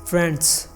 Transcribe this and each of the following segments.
Friends,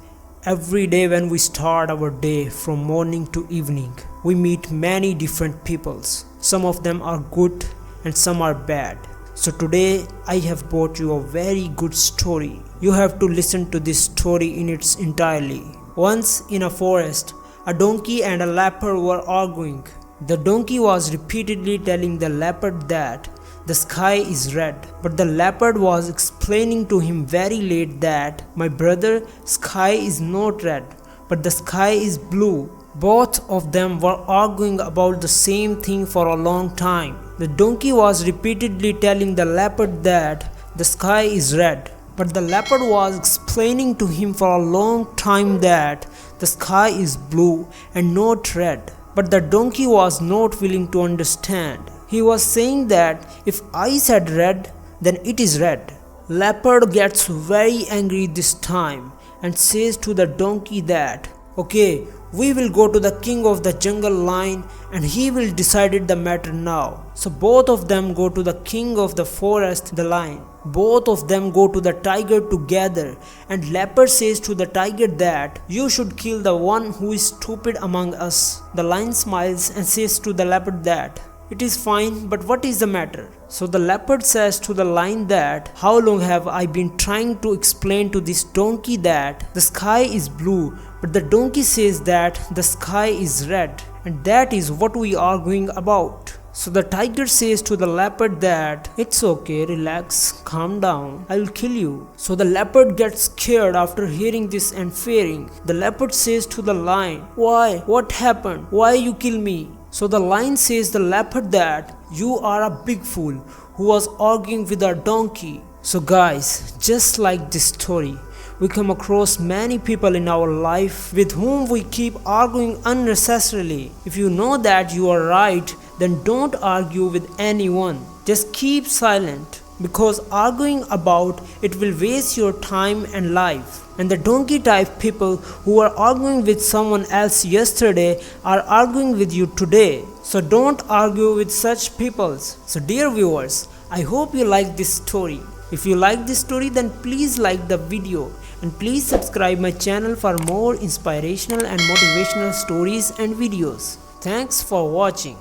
every day when we start our day from morning to evening, we meet many different peoples. Some of them are good and some are bad. So today I have brought you a very good story. You have to listen to this story in its entirely. Once in a forest, a donkey and a leopard were arguing. The donkey was repeatedly telling the leopard that the sky is red, but the leopard was explaining to him very late that, my brother, sky is not red, but the sky is blue. Both of them were arguing about the same thing for a long time. The donkey was repeatedly telling the leopard that the sky is red, but the leopard was explaining to him for a long time that the sky is blue and not red. But the donkey was not willing to understand. He was saying that if I said red, then it is red. Leopard gets very angry this time and says to the donkey that, okay, we will go to the king of the jungle lion and he will decide the matter now. So both of them go to the king of the forest, the lion. Both of them go to the tiger together, and leopard says to the tiger that you should kill the one who is stupid among us. The lion smiles and says to the leopard that it is fine, but what is the matter? So the leopard says to the lion that how long have I been trying to explain to this donkey that the sky is blue, but the donkey says that the sky is red, and that is what we are arguing about. So the tiger says to the leopard that it's okay, relax, calm down, I will kill you. So the leopard gets scared after hearing this and fearing. The leopard says to the lion, why? What happened? Why you kill me? So the lion says the leopard that you are a big fool who was arguing with a donkey. So guys, just like this story, we come across many people in our life with whom we keep arguing unnecessarily. If you know that you are right, then don't argue with anyone. Just keep silent, because arguing about it will waste your time and life. And the donkey type people who were arguing with someone else yesterday are arguing with you today. So don't argue with such peoples. So dear viewers, I hope you like this story. If you like this story, then please like the video and please subscribe my channel for more inspirational and motivational stories and videos. Thanks for watching.